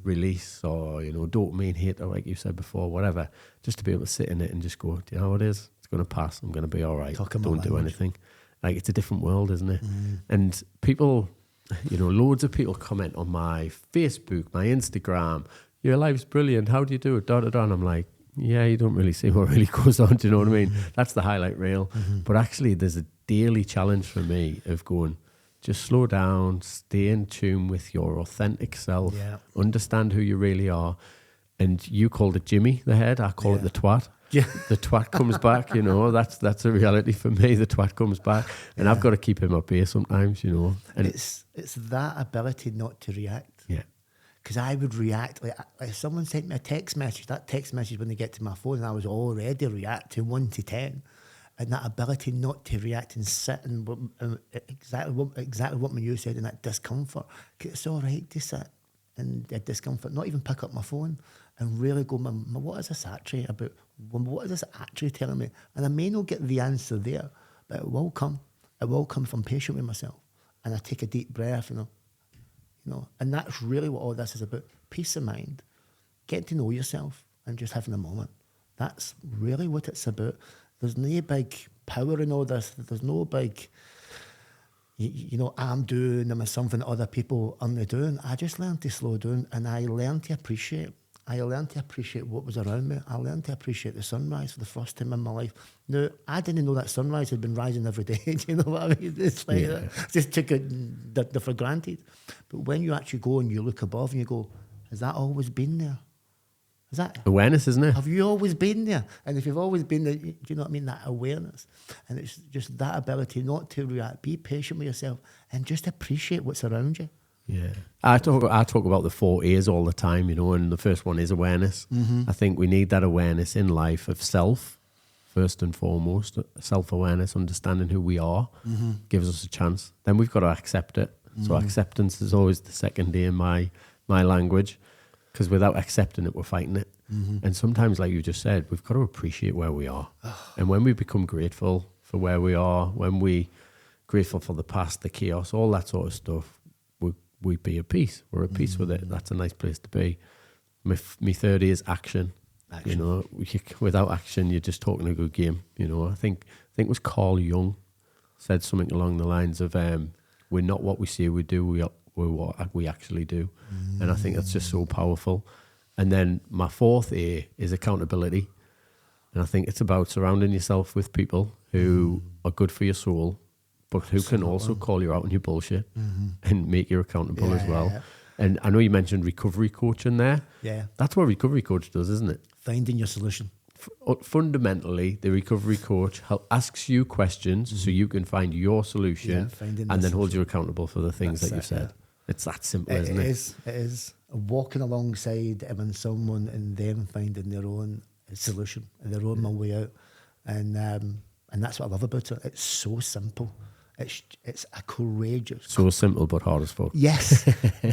release or, dopamine hit, or like you said before, whatever, just to be able to sit in it and just go, do you know what it is? It's going to pass. I'm going to be all right. Don't do anything. Like, it's a different world, isn't it? And people, loads of people comment on my Facebook, my Instagram, your life's brilliant. How do you do it? Da, da, da. And I'm like, yeah, you don't really see what really goes on. Do you know what I mean? That's the highlight reel. But actually, there's a daily challenge for me of going, just slow down, stay in tune with your authentic self, understand who you really are. And you called it Jimmy, the head. I call it the twat. Yeah. The twat comes back, that's a reality for me. The twat comes back, and I've got to keep him up here sometimes, And it's that ability not to react. Yeah. Because I would react, like someone sent me a text message, that text message when they get to my phone, and I was already reacting 1 to 10. And that ability not to react and sit and exactly what you said, in that discomfort. 'Cause it's all right to sit in discomfort, not even pick up my phone and really go, what is this actually about? What is this actually telling me? And I may not get the answer there, but it will come. It will come if I'm patient with myself. And I take a deep breath, and that's really what all this is about. Peace of mind, getting to know yourself and just having a moment. That's really what it's about. There's no big power in all this. There's no big, I'm doing them as something other people aren't doing. I just learned to slow down, and I learned to appreciate. I learned to appreciate what was around me. I learned to appreciate the sunrise for the first time in my life. Now, I didn't know that sunrise had been rising every day. Do you know what I mean? It's like, I just took it for granted. But when you actually go and you look above and you go, has that always been there? Is that awareness, isn't it? Have you always been there? And if you've always been there, do you know what I mean? That awareness. And it's just that ability not to react, be patient with yourself and just appreciate what's around you. Yeah. I talk about the 4 A's all the time, you know, and the first one is awareness. I think we need that awareness in life of self, first and foremost. Self-awareness, understanding who we are, gives us a chance. Then we've got to accept it. So acceptance is always the second A in my language. Because without accepting it, we're fighting it. And sometimes, like you just said, we've got to appreciate where we are. And when we become grateful for where we are, when we grateful for the past, the chaos, all that sort of stuff, we be at peace. We're at peace with it. That's a nice place to be. My third is action. You know, without action, you're just talking a good game. You know, I think it was Carl Jung said something along the lines of, we're not what we say we do, we're what we actually do. And I think that's just so powerful. And then my fourth A is accountability. And I think it's about surrounding yourself with people who are good for your soul, but who can also call you out on your bullshit and make you accountable as well. And I know you mentioned recovery coach in there. Yeah. That's what a recovery coach does, isn't it? Finding your solution. Fundamentally, the recovery coach asks you questions so you can find your solution and then hold you accountable for the things that you said. Yeah. It's that simple, isn't it? It is. Walking alongside even someone and them finding their own solution and their own way out. And that's what I love about it. It's so simple. It's a courageous... So simple but hard as fuck. Yes.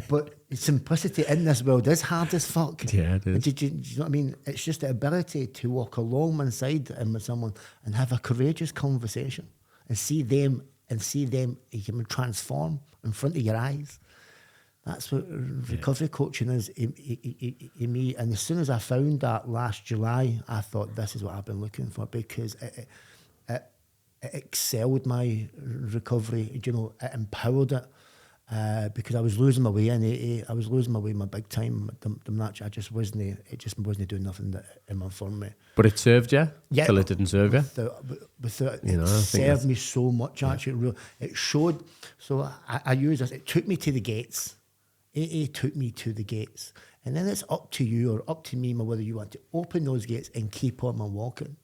But simplicity in this world is hard as fuck. Yeah, it is. Do you know what I mean? It's just the ability to walk alongside and with someone and have a courageous conversation and see them you can transform in front of your eyes. That's what recovery coaching is in me. And as soon as I found that last July, I thought, this is what I've been looking for, because it excelled my recovery. You know, it empowered it, because I was losing my way in AA. I was losing my way in my big time. It just wasn't doing nothing for me. But it served you till it didn't serve you. Without it served me so much. Actually, it showed. So I use this. It took me to the gates. AA took me to the gates, and then it's up to you or up to me whether you want to open those gates and keep on walking.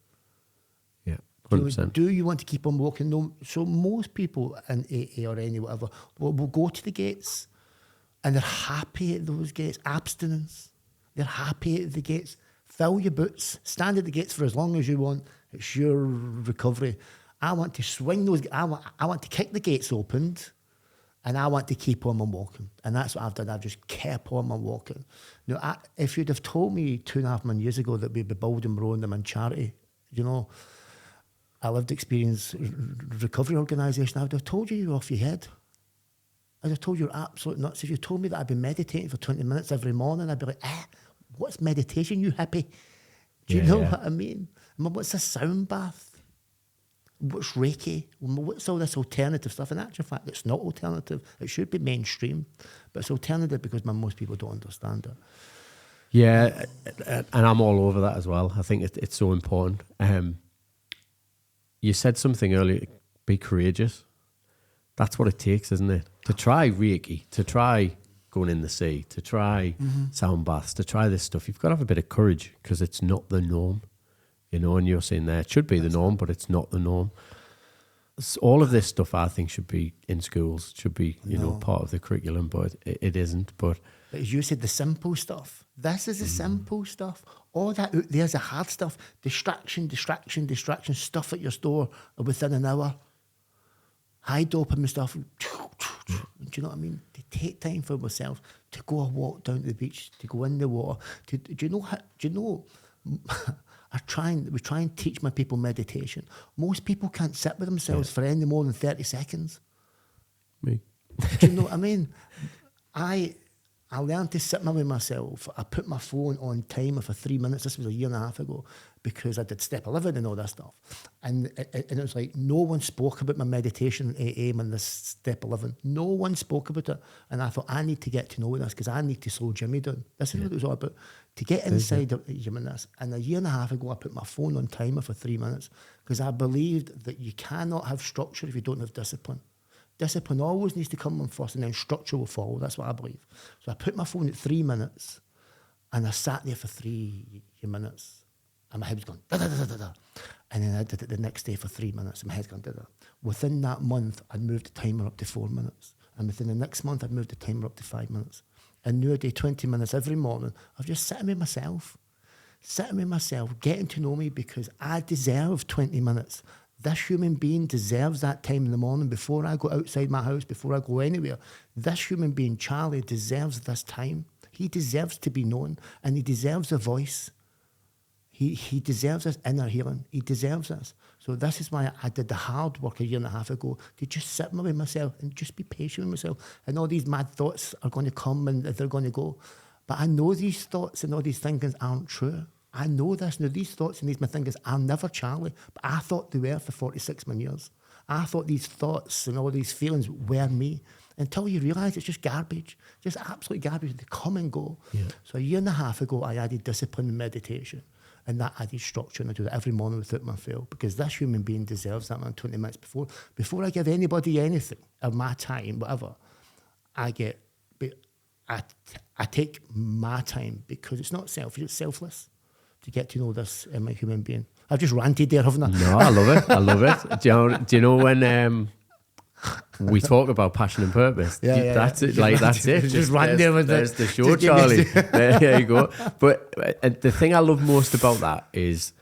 Yeah, 100%. Do you want to keep on walking? No. So most people in AA or any whatever will go to the gates, and they're happy at those gates. Abstinence. They're happy at the gates. Fill your boots. Stand at the gates for as long as you want. It's your recovery. I want to swing those. I want to kick the gates opened. And I want to keep on walking. And that's what I've done. I've just kept on walking. Now, if you'd have told me 2.5 years ago that we'd be building our own them in charity, you know, a lived experience recovery organisation, I would have told you you're off your head. I'd have told you you're absolute nuts. If you told me that I'd be meditating for 20 minutes every morning, I'd be like, what's meditation, you hippie? Do you know what I mean? What's a sound bath? What's Reiki? What's all this alternative stuff? In actual fact, it's not alternative. It should be mainstream, but it's alternative because most people don't understand it. Yeah, and I'm all over that as well. I think it's so important. You said something earlier, be courageous. That's what it takes, isn't it? To try Reiki, to try going in the sea, to try sound baths, to try this stuff, you've got to have a bit of courage because it's not the norm. You know, and you're saying there, it should be the norm, but it's not the norm. All of this stuff, I think, should be in schools, should be, you know, part of the curriculum, but it isn't. But as you said, the simple stuff. This is the simple stuff. All that out there's the hard stuff. Distraction, stuff at your store within an hour. High dopamine stuff. Do you know what I mean? To take time for myself, to go a walk down to the beach, to go in the water. Do you know? We try and teach my people meditation. Most people can't sit with themselves for any more than 30 seconds. Me. Do you know what I mean? I learned to sit with myself. I put my phone on timer for 3 minutes. This was a year and a half ago because I did step 11 and all that stuff. And it was like no one spoke about my meditation at 8 a.m. and this step 11. No one spoke about it. And I thought, I need to get to know this because I need to slow Jimmy down. This is what it was all about. To get inside of Jimmy this. And a year and a half ago, I put my phone on timer for 3 minutes because I believed that you cannot have structure if you don't have discipline. Discipline always needs to come on first and then structure will follow. That's what I believe. So I put my phone at 3 minutes and I sat there for 3 minutes and my head was going da-da-da-da-da. And then I did it the next day for 3 minutes and my head's going da-da. Within that month, I'd moved the timer up to 4 minutes. And within the next month, I'd moved the timer up to 5 minutes. And now I do 20 minutes every morning of just sitting with myself, getting to know me because I deserve 20 minutes. This human being deserves that time in the morning before I go outside my house, before I go anywhere. This human being, Charlie, deserves this time. He deserves to be known and he deserves a voice. He deserves this inner healing. He deserves this. So this is why I did the hard work a year and a half ago to just sit with myself and just be patient with myself. And all these mad thoughts are going to come and they're going to go. But I know these thoughts and all these thinkings aren't true. I know this. Now, these thoughts and these my thinkings are never Charlie, but I thought they were for 46 years. I thought these thoughts and all these feelings were me until you realise it's just garbage, just absolute garbage. They come and go. Yeah. So a year and a half ago, I added discipline and meditation, and that added structure, and I do that every morning without my fail because this human being deserves that, man. 20 minutes before I give anybody anything of my time, whatever, I take my time because it's not selfish, it's selfless. To get to know this human being. I've just ranted there, haven't I? No, I love it. Do you know when we talk about passion and purpose? That's it. Like that's it. Just ranting there with there's the show, Charlie. There you go. But the thing I love most about that is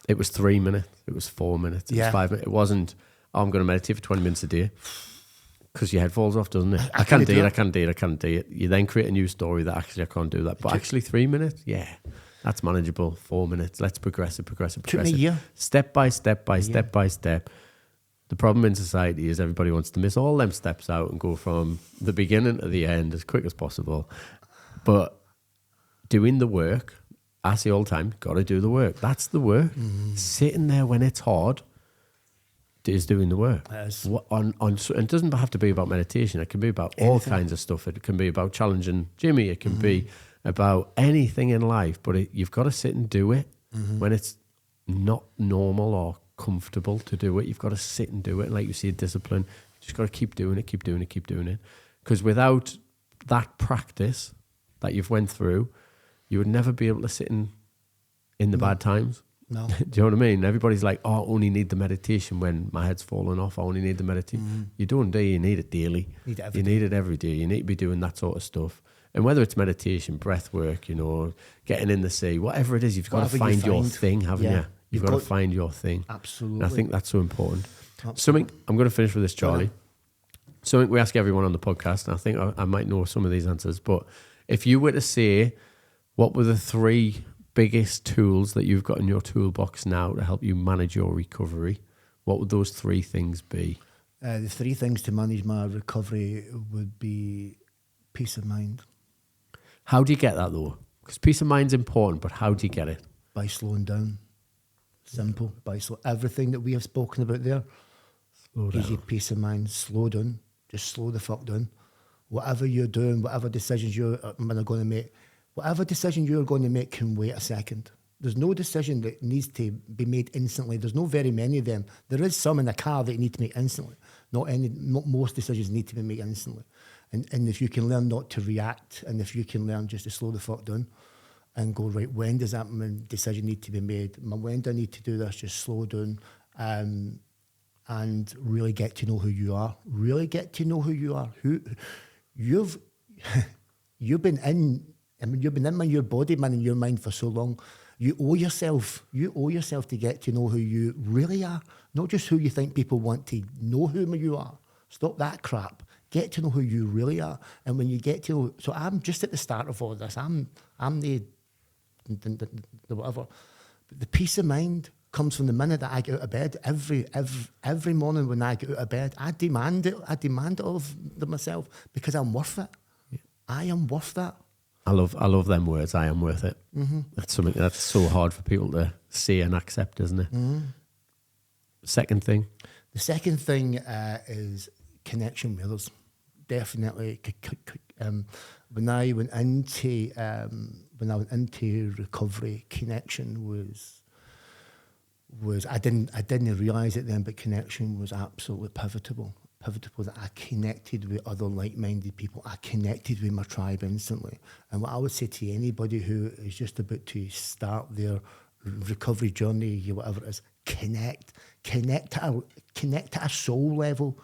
it was 3 minutes, it was 4 minutes, it was 5 minutes. It wasn't, I'm going to meditate for 20 minutes a day. Because your head falls off, doesn't it? I can't do it. You then create a new story that actually I can't do that. But actually 3 minutes, that's manageable. 4 minutes. Let's progress it. Took me a year. Step by step. The problem in society is everybody wants to miss all them steps out and go from the beginning to the end as quick as possible. But doing the work, I say all the time, got to do the work. That's the work. Sitting there when it's hard is doing the work. Yes. And it doesn't have to be about meditation. It can be about all kinds of stuff. It can be about challenging Jimmy. It can be about anything in life, but you've got to sit and do it when it's not normal or comfortable to do it. You've got to sit and do it. And like you say, discipline, you just got to keep doing it. Because without that practice that you've went through, you would never be able to sit in the bad times. No. Do you know what I mean? Everybody's like, I only need the meditation when my head's falling off. I only need the meditation. You don't, do you? You need it daily. Need it every day. You need to be doing that sort of stuff. And whether it's meditation, breath work, getting in the sea, whatever it is, you've got to find your thing, haven't you? You've got to find your thing. Absolutely. And I think that's so important. Something, I'm going to finish with this, Charlie. Something we ask everyone on the podcast, and I think I might know some of these answers, but if you were to say, what were the 3 biggest tools that you've got in your toolbox now to help you manage your recovery, what would those 3 things be? The 3 things to manage my recovery would be peace of mind. How do you get that though? Because peace of mind's important, but how do you get it? By slowing down. Simple. Everything that we have spoken about there. Slow down. Easy peace of mind. Slow down. Just slow the fuck down. Whatever you're doing, whatever decisions you're going to make, whatever decision you're going to make can wait a second. There's no decision that needs to be made instantly. There's no very many of them. There is some in a car that you need to make instantly. Not most decisions need to be made instantly. And if you can learn not to react, and if you can learn just to slow the fuck down and go, right, when does that decision need to be made? When do I need to do this? Just slow down and really get to know who you are. Really get to know who you are. You've been in your body, man, in your mind for so long. You owe yourself to get to know who you really are, not just who you think people want to know who you are. Stop that crap. Get to know who you really are. And when you get to know, so I'm just at the start of all this. I'm the whatever. But the peace of mind comes from the minute that I get out of bed. Every morning when I get out of bed, I demand it. I demand it of myself because I'm worth it. I am worth that. I love them words. I am worth it. That's something that's so hard for people to say and accept, isn't it? Second thing. The second thing is connection with others. Definitely. When I went into recovery, connection was I didn't realise it then, but connection was absolutely pivotal that I connected with other like-minded people. I connected with my tribe instantly. And what I would say to anybody who is just about to start their recovery journey, whatever it is, connect at a soul level.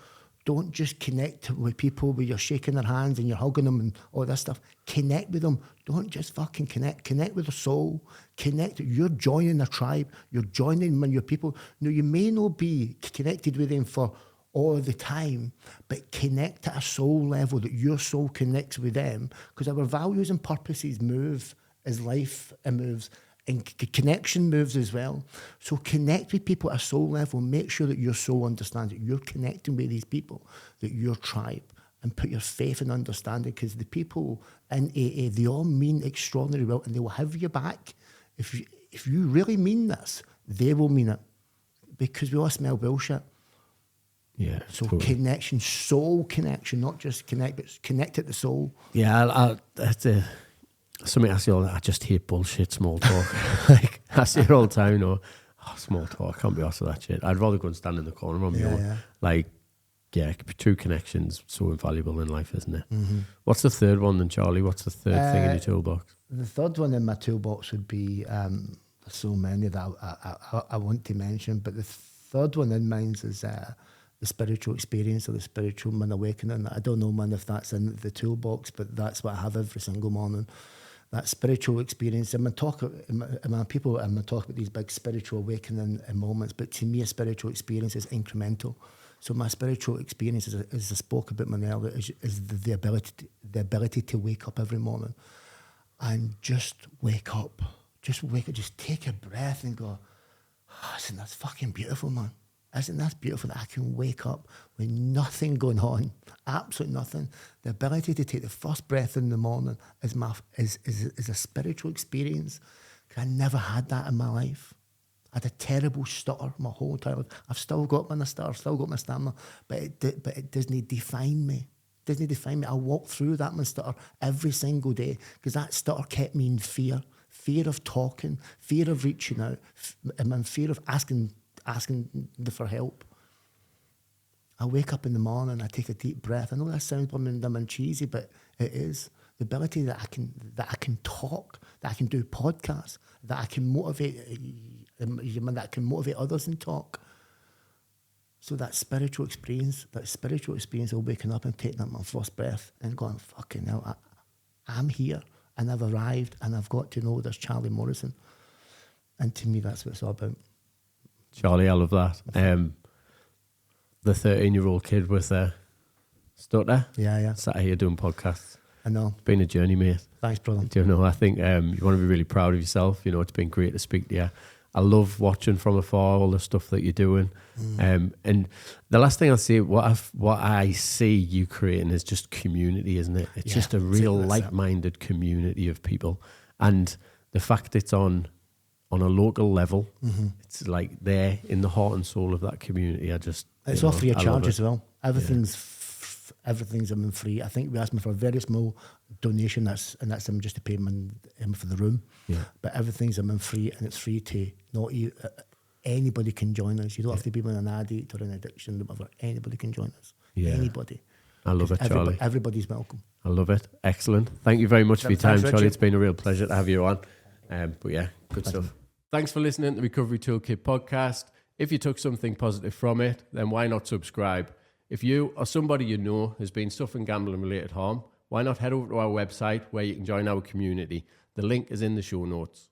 Don't just connect with people where you're shaking their hands and you're hugging them and all that stuff. Connect with them. Don't just fucking connect. Connect with their soul. Connect. You're joining a tribe. You're joining your people. Now, you may not be connected with them for all the time, but connect at a soul level, that your soul connects with them, because our values and purposes move as life moves, and connection moves as well. So connect with people at a soul level. Make sure that your soul understands that you're connecting with these people, that your tribe, and put your faith and understanding, because the people in AA, they all mean extraordinarily well, and they will have your back. If you really mean this, they will mean it, because we all smell bullshit. Yeah. So totally. connection, soul connection, not just connect, but connect at the soul. Yeah, that's something I say all that. I just hate bullshit, small talk. Like, I say it all the time, small talk, I can't be arsed with that shit. I'd rather go and stand in the corner on my own. Yeah. Like, yeah, true connection's so invaluable in life, isn't it? What's the third one then, Charlie? What's the third thing in your toolbox? The third one in my toolbox would be, there's so many that I want to mention, but the third one in mine is the spiritual experience, or the spiritual man awakening. I don't know, man, if that's in the toolbox, but that's what I have every single morning. That spiritual experience. I'm going to talk about these big spiritual awakening moments, but to me, a spiritual experience is incremental. So my spiritual experience, as I spoke about earlier, is the ability to wake up every morning and just wake up. Just take a breath and go, isn't that fucking beautiful, man? Isn't that beautiful that I can wake up with nothing going on, absolutely nothing? The ability to take the first breath in the morning is a spiritual experience. I never had that in my life. I had a terrible stutter my whole entire life. I've still got my stutter, I've still got my stamina, but it doesn't define me. It doesn't define me. I walk through that stutter every single day, because that stutter kept me in fear. Fear of talking, fear of reaching out, and fear of asking for help. I wake up in the morning, I take a deep breath. I know that sounds dumb and cheesy, but it is. The ability that I can talk, that I can do podcasts, that I can motivate others and talk. So that spiritual experience of waking up and taking up my first breath and going, fucking hell, I'm here and I've arrived and I've got to know there's Charlie Morrison. And to me, that's what it's all about. Charlie, I love that. The 13-year-old kid with a stutter. Yeah. Sat here doing podcasts. I know. It's been a journey, mate. Thanks, brother. Do you know? I think you want to be really proud of yourself. You know, it's been great to speak to you. I love watching from afar all the stuff that you're doing. And the last thing I'll say, what I see you creating is just community, isn't it? It's just a real like-minded community of people. And the fact it's on a local level, it's like there in the heart and soul of that community. It's all free of charge as well. Everything's free. I think we asked me for a very small donation, that's just to pay him for the room. Yeah. But everything's free, and it's free to anybody can join us. You don't have to be an addict or an addiction, whatever. Anybody can join us. Yeah. Anybody. I love it, Charlie. Everybody's welcome. I love it. Excellent. Thank you very much for your time, Richie. Charlie. It's been a real pleasure to have you on. But yeah, good stuff. Thanks for listening to the Recovery Toolkit Podcast. If you took something positive from it, then why not subscribe? If you or somebody you know has been suffering gambling-related harm, why not head over to our website where you can join our community? The link is in the show notes.